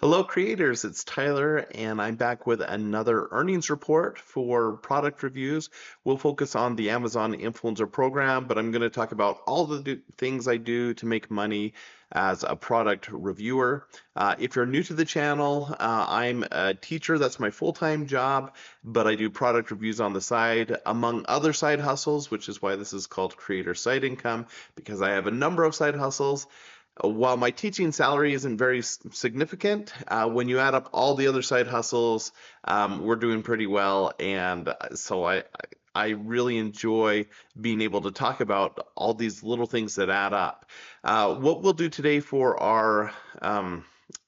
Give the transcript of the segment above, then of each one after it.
Hello, creators. It's Tyler, and I'm back with another earnings report for product reviews. We'll focus on the Amazon Influencer Program, but I'm going to talk about all the things I do to make money as a product reviewer. If you're new to the channel, I'm a teacher. That's my full-time job, but I do product reviews on the side, among other side hustles, which is why this is called Creator Side Income, because I have a number of side hustles. While my teaching salary isn't very significant, when you add up all the other side hustles, we're doing pretty well. And so I really enjoy being able to talk about all these little things that add up. What we'll do today for our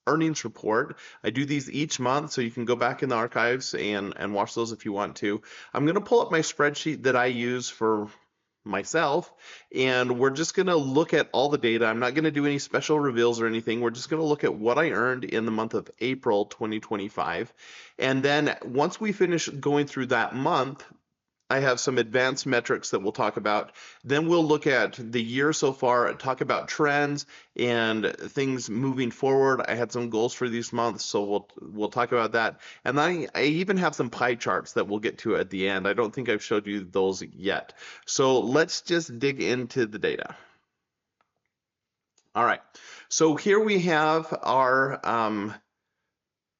earnings report. I do these each month, so you can go back in the archives and watch those if you want to. I'm going to pull up my spreadsheet that I use for myself, and we're just going to look at all the data. I'm not going to do any special reveals or anything. We're just going to look at what I earned in the month of April 2025. And then once we finish going through that month, I have some advanced metrics that we'll talk about. Then we'll look at the year so far, talk about trends and things moving forward. I had some goals for these months, so we'll talk about that. And I even have some pie charts that we'll get to at the end. I don't think I've showed you those yet. So let's just dig into the data. All right. So here we have our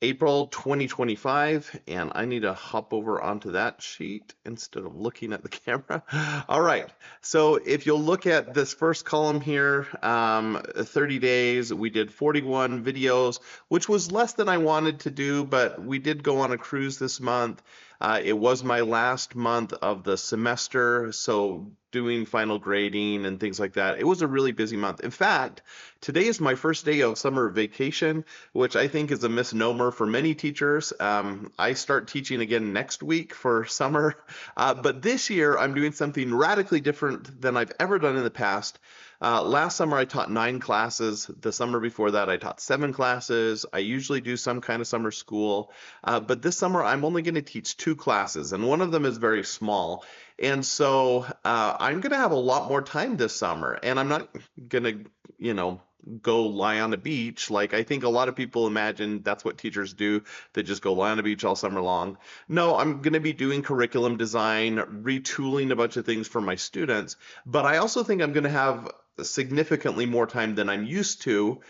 April 2025, and I need to hop over onto that sheet instead of looking at the camera. All right, so if you'll look at this first column here, 30 days, we did 41 videos, which was less than I wanted to do, but we did go on a cruise this month. It was my last month of the semester, so doing final grading and things like that. It was a really busy month. In fact, today is my first day of summer vacation, which I think is a misnomer for many teachers. I start teaching again next week for summer, but this year I'm doing something radically different than I've ever done in the past. Last summer I taught 9 classes. The summer before that I taught 7 classes. I usually do some kind of summer school, but this summer I'm only going to teach 2 classes, and one of them is very small. And so I'm going to have a lot more time this summer, and I'm not going to, go lie on a beach. Like I think a lot of people imagine that's what teachers do. They just go lie on a beach all summer long. No, I'm going to be doing curriculum design, retooling a bunch of things for my students, but I also think I'm going to have significantly more time than I'm used to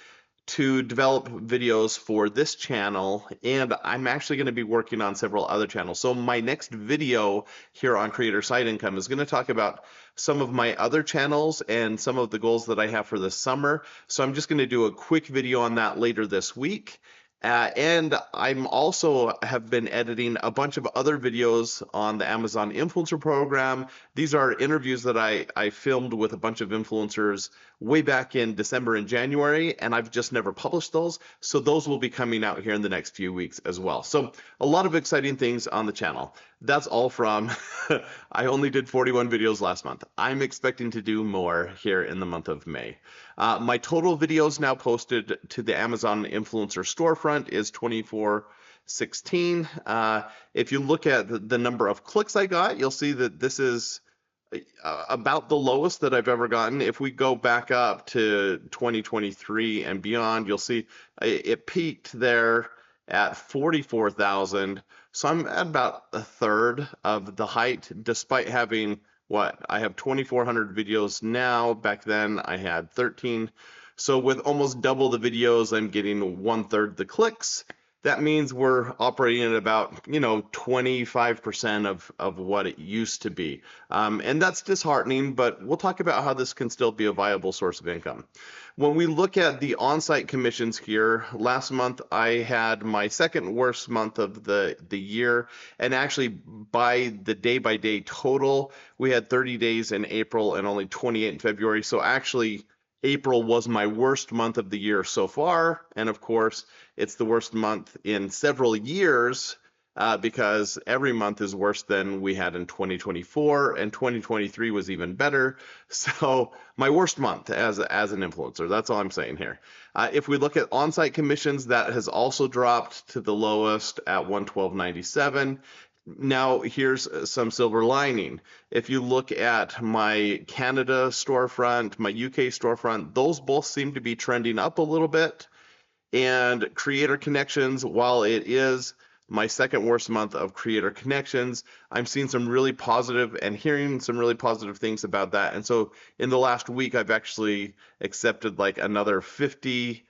develop videos for this channel, and I'm actually going to be working on several other channels. So my next video here on Creator Side Income is going to talk about some of my other channels and some of the goals that I have for this summer. So I'm just going to do a quick video on that later this week. And I'm also have been editing a bunch of other videos on the Amazon Influencer Program. These are interviews that I filmed with a bunch of influencers way back in December and January, and I've just never published those. So those will be coming out here in the next few weeks as well. So a lot of exciting things on the channel. That's all from, I only did 41 videos last month. I'm expecting to do more here in the month of May. My total videos now posted to the Amazon Influencer storefront is 2416. If you look at the number of clicks I got, you'll see that this is about the lowest that I've ever gotten. If we go back up to 2023 and beyond, you'll see it peaked there at 44,000. So I'm at about a third of the height, despite having I have 2,400 videos now. Back then I had 13. So with almost double the videos, I'm getting 1/3 the clicks. That means we're operating at about 25% of what it used to be, and that's disheartening. But we'll talk about how this can still be a viable source of income. When we look at the on-site commissions here, last month I had my second worst month of the year, and actually by the day total, we had 30 days in April and only 28 in February. So actually April was my worst month of the year so far, and of course it's the worst month in several years because every month is worse than we had in 2024, and 2023 was even better. So my worst month as an influencer, that's all I'm saying here. If we look at on-site commissions, that has also dropped to the lowest at 112.97. Now, here's some silver lining. If you look at my Canada storefront, my UK storefront, those both seem to be trending up a little bit. And Creator Connections, while it is my second worst month of Creator Connections, I'm seeing some really positive and hearing some really positive things about that. And so in the last week, I've actually accepted like another 50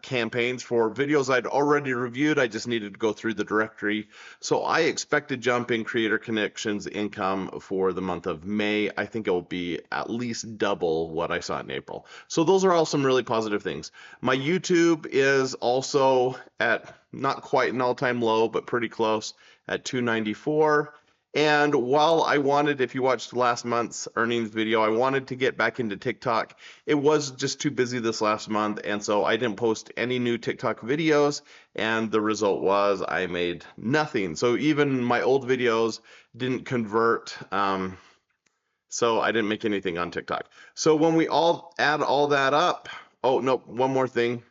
campaigns for videos I'd already reviewed. I just needed to go through the directory. So I expect a jump in Creator Connections income for the month of May. I think it will be at least double what I saw in April. So those are all some really positive things. My YouTube is also at not quite an all-time low, but pretty close at 294. And while I wanted, if you watched last month's earnings video, I wanted to get back into TikTok. It was just too busy this last month, and so I didn't post any new TikTok videos, and the result was I made nothing. So even my old videos didn't convert, so I didn't make anything on TikTok. So when we all add all that up, oh, no, one more thing.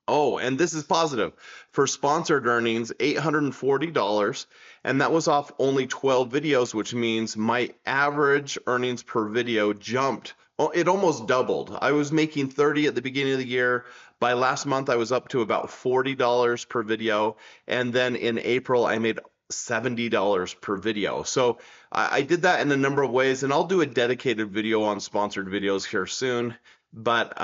Oh, and this is positive. For sponsored earnings, $840, and that was off only 12 videos, which means my average earnings per video jumped. Oh, it almost doubled. I was making 30 at the beginning of the year. By last month, I was up to about $40 per video, and then in April, I made $70 per video. So I did that in a number of ways, and I'll do a dedicated video on sponsored videos here soon. But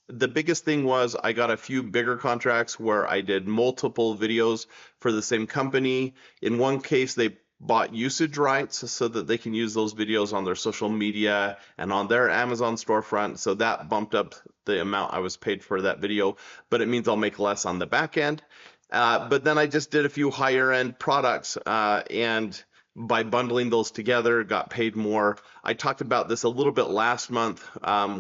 the biggest thing was I got a few bigger contracts where I did multiple videos for the same company. In one case, they bought usage rights so that they can use those videos on their social media and on their Amazon storefront. So that bumped up the amount I was paid for that video, but it means I'll make less on the back end. But then I just did a few higher end products and by bundling those together, got paid more. I talked about this a little bit last month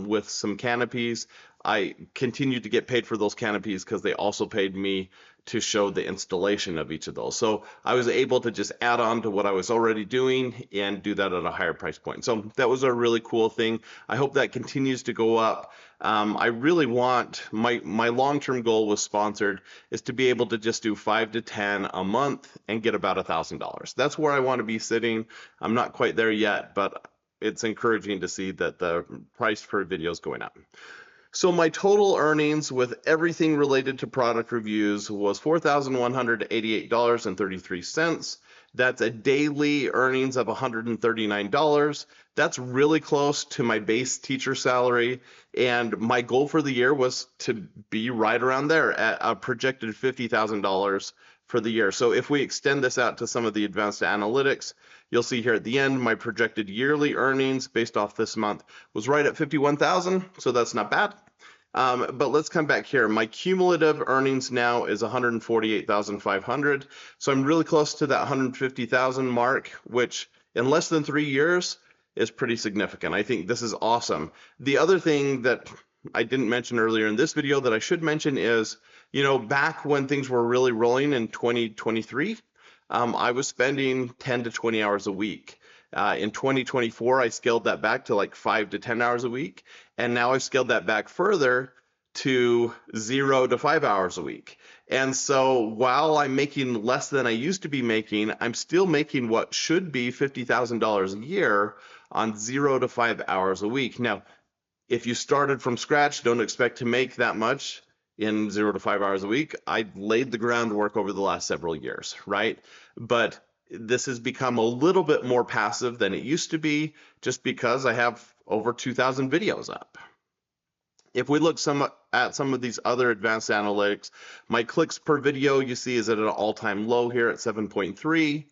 with some canopies. I continued to get paid for those canopies because they also paid me to show the installation of each of those. So I was able to just add on to what I was already doing and do that at a higher price point. So that was a really cool thing. I hope that continues to go up. I really want, my long-term goal with sponsored is to be able to just do 5 to 10 a month and get about $1,000. That's where I want to be sitting. I'm not quite there yet, but it's encouraging to see that the price per video is going up. So my total earnings with everything related to product reviews was $4,188.33. That's a daily earnings of $139. That's really close to my base teacher salary. And my goal for the year was to be right around there at a projected $50,000 for the year. So if we extend this out to some of the advanced analytics, you'll see here at the end, my projected yearly earnings based off this month was right at 51,000, so that's not bad. But let's come back here. My cumulative earnings now is 148,500. So I'm really close to that 150,000 mark, which in less than 3 years is pretty significant. I think this is awesome. The other thing that I didn't mention earlier in this video that I should mention is, you know, back when things were really rolling in 2023, I was spending 10 to 20 hours a week. In 2024, I scaled that back to like 5 to 10 hours a week. And now I've scaled that back further to 0 to 5 hours a week. And so while I'm making less than I used to be making, I'm still making what should be $50,000 a year on 0 to 5 hours a week. Now, if you started from scratch, don't expect to make that much in 0 to 5 hours a week. I laid the groundwork over the last several years, right? But this has become a little bit more passive than it used to be just because I have over 2,000 videos up. If we look at some of these other advanced analytics, my clicks per video you see is at an all-time low here at 7.3.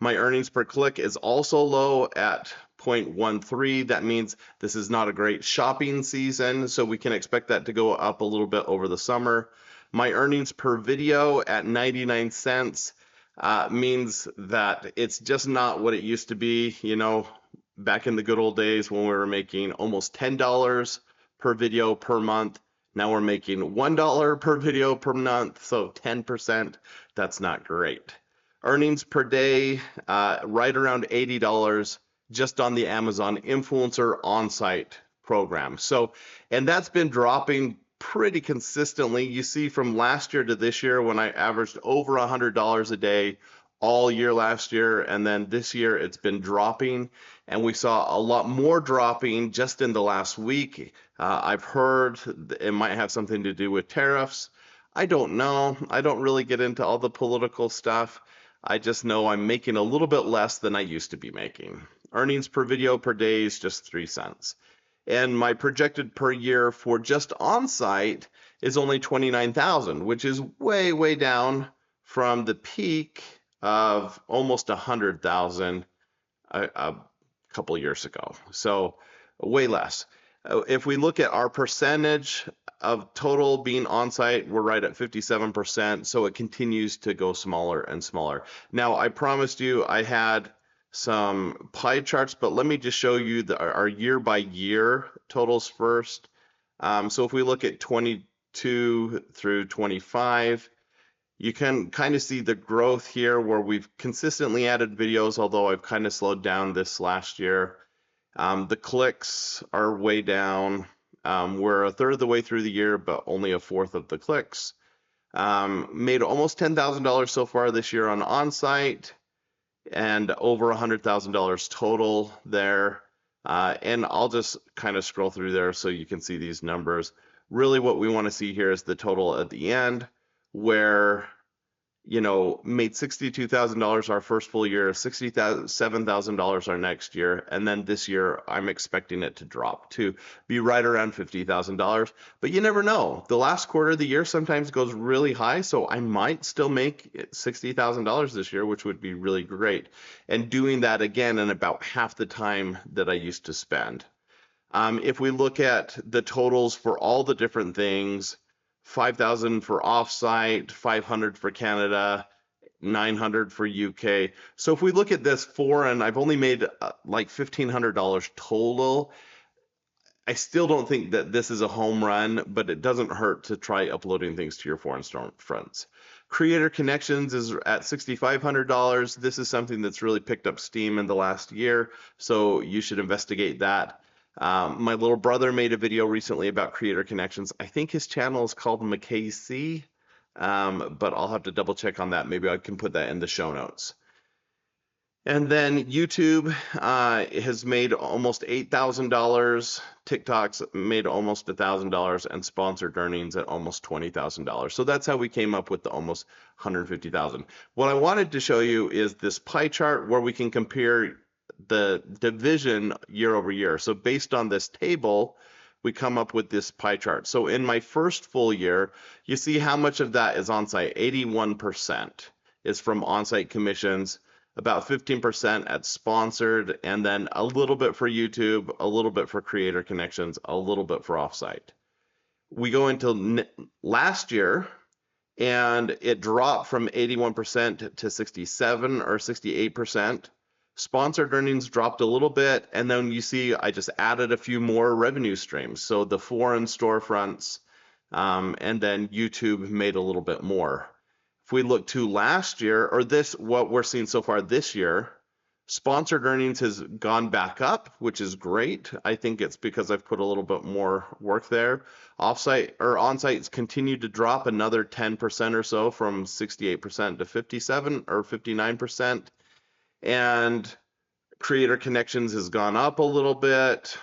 My earnings per click is also low at 0.13. That means this is not a great shopping season, so we can expect that to go up a little bit over the summer. My earnings per video at 99 cents means that it's just not what it used to be, you know, back in the good old days when we were making almost $10 per video per month. Now we're making $1 per video per month, so 10%. That's not great. Earnings per day, right around $80 just on the Amazon Influencer on-site program. So, and that's been dropping pretty consistently. You see from last year to this year when I averaged over $100 a day all year last year, and then this year it's been dropping, and we saw a lot more dropping just in the last week. I've heard it might have something to do with tariffs. I don't know. I don't really get into all the political stuff. I just know I'm making a little bit less than I used to be making. Earnings per video per day is just 3 cents. And my projected per year for just on-site is only 29,000, which is way, way down from the peak of almost 100,000 a couple years ago. So way less. If we look at our percentage of total being on-site, we're right at 57%. So it continues to go smaller and smaller. Now, I promised you I had some pie charts, but let me just show you our year by year totals first. So if we look at 22 through 25, you can kind of see the growth here where we've consistently added videos, although I've kind of slowed down this last year. The clicks are way down. We're a third of the way through the year, but only a fourth of the clicks. Made almost $10,000 so far this year on on-site and over $100,000 total there. And I'll just kind of scroll through there so you can see these numbers. Really what we want to see here is the total at the end, where, you know, made $62,000 our first full year, $67,000 our next year, and then this year I'm expecting it to drop to be right around $50,000. But you never know. The last quarter of the year sometimes goes really high, so I might still make $60,000 this year, which would be really great. And doing that again in about half the time that I used to spend. If we look at the totals for all the different things, 5,000 for offsite, 500 for Canada, 900 for UK. So if we look at this foreign, I've only made like $1,500 total. I still don't think that this is a home run, but it doesn't hurt to try uploading things to your foreign storefronts. Creator Connections is at $6,500. This is something that's really picked up steam in the last year, so you should investigate that. My little brother made a video recently about Creator Connections. I think his channel is called McKayC, but I'll have to double check on that. Maybe I can put that in the show notes. And then YouTube has made almost $8,000. TikTok's made almost $1,000, and sponsored earnings at almost $20,000. So that's how we came up with the almost $150,000. What I wanted to show you is this pie chart where we can compare the division year over year. So based on this table, we come up with this pie chart. So in my first full year, you see how much of that is on-site. 81% is from on-site commissions, about 15% at sponsored, and then a little bit for YouTube, a little bit for Creator Connections, a little bit for off-site. We go into last year, and it dropped from 81% to 67 or 68%. Sponsored earnings dropped a little bit, and then you see I just added a few more revenue streams. So the foreign storefronts, and then YouTube made a little bit more. If we look to last year, or this, what we're seeing so far this year, sponsored earnings has gone back up, which is great. I think it's because I've put a little bit more work there. Offsite or on-site's continued to drop another 10% or so, from 68% to 57 or 59%. And Creator Connections has gone up a little bit,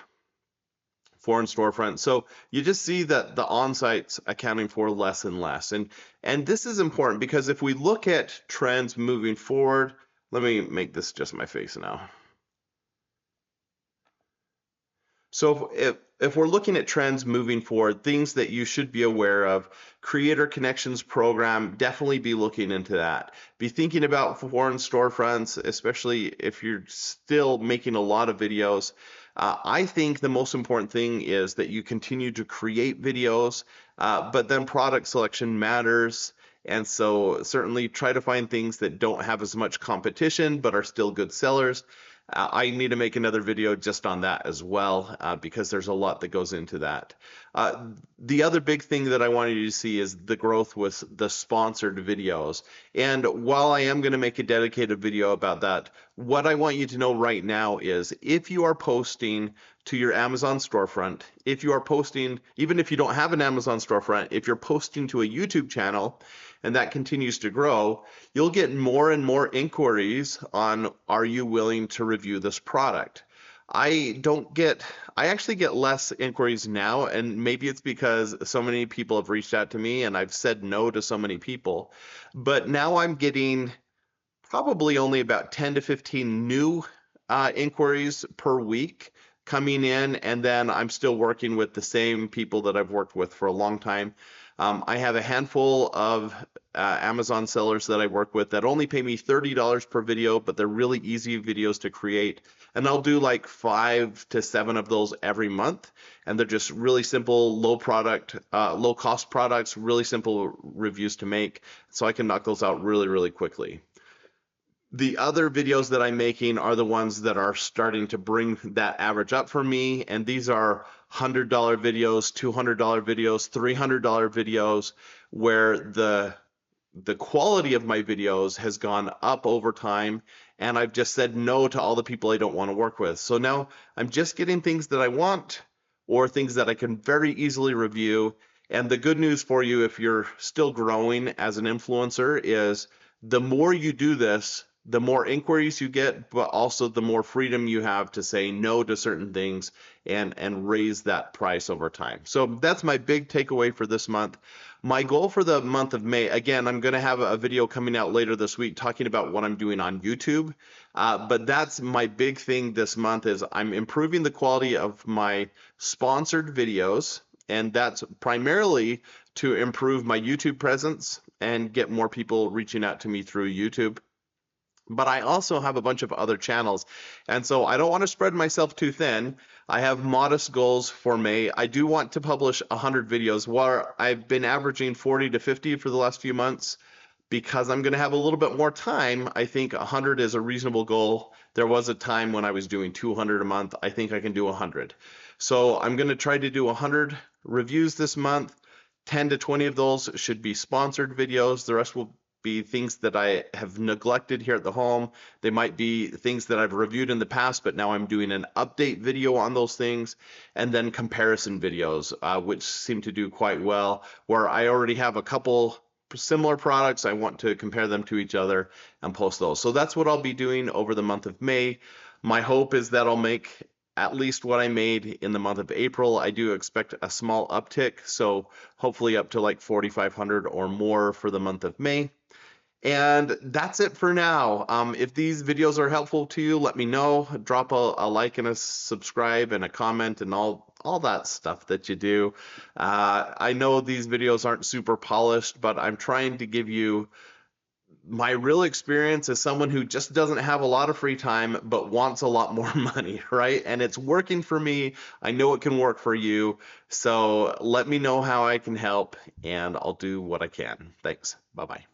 foreign storefront. So you just see that the on-site's accounting for less and less. And this is important because if we look at trends moving forward, let me make this just my face now. So if we're looking at trends moving forward, things that you should be aware of, Creator Connections program, definitely be looking into that. Be thinking about foreign storefronts, especially if you're still making a lot of videos. I think the most important thing is that you continue to create videos, but then product selection matters. And so certainly try to find things that don't have as much competition, but are still good sellers. I need to make another video just on that as well, because there's a lot that goes into that. The other big thing that I wanted you to see is the growth with the sponsored videos. And while I am going to make a dedicated video about that, what I want you to know right now is if you are posting to your Amazon storefront, if you are posting, even if you don't have an Amazon storefront, if you're posting to a YouTube channel and that continues to grow, you'll get more and more inquiries on, are you willing to review this product? I actually get less inquiries now, and maybe it's because so many people have reached out to me and I've said no to so many people. But now I'm getting probably only about 10 to 15 new inquiries per week coming in, and then I'm still working with the same people that I've worked with for a long time. I have a handful of Amazon sellers that I work with that only pay me $30 per video, but they're really easy videos to create. And I'll do like 5 to 7 of those every month. And they're just really simple, low cost products, really simple reviews to make. So I can knock those out really, really quickly. The other videos that I'm making are the ones that are starting to bring that average up for me. And these are $100 videos, $200 videos, $300 videos, where the quality of my videos has gone up over time, and I've just said no to all the people I don't want to work with. So now I'm just getting things that I want or things that I can very easily review. And the good news for you, if you're still growing as an influencer, is the more you do this, the more inquiries you get, but also the more freedom you have to say no to certain things and raise that price over time. So that's my big takeaway for this month. My goal for the month of May, again, I'm going to have a video coming out later this week talking about what I'm doing on YouTube. But that's my big thing this month is I'm improving the quality of my sponsored videos. And that's primarily to improve my YouTube presence and get more people reaching out to me through YouTube. But I also have a bunch of other channels. And so I don't want to spread myself too thin. I have modest goals for May. I do want to publish 100 videos, where I've been averaging 40 to 50 for the last few months. Because I'm going to have a little bit more time, I think 100 is a reasonable goal. There was a time when I was doing 200 a month. I think I can do 100. So I'm going to try to do 100 reviews this month. 10 to 20 of those should be sponsored videos. The rest will be things that I have neglected here at the home. They might be things that I've reviewed in the past, but now I'm doing an update video on those things, and then comparison videos, which seem to do quite well, where I already have a couple similar products. I want to compare them to each other and post those. So that's what I'll be doing over the month of May. My hope is that I'll make at least what I made in the month of April. I do expect a small uptick, so hopefully up to like 4,500 or more for the month of May. And that's it for now. If these videos are helpful to you, let me know. Drop a like and a subscribe and a comment and all that stuff that you do. I know these videos aren't super polished, but I'm trying to give you my real experience as someone who just doesn't have a lot of free time but wants a lot more money, right? And it's working for me. I know it can work for you. So let me know how I can help, and I'll do what I can. Thanks. Bye-bye.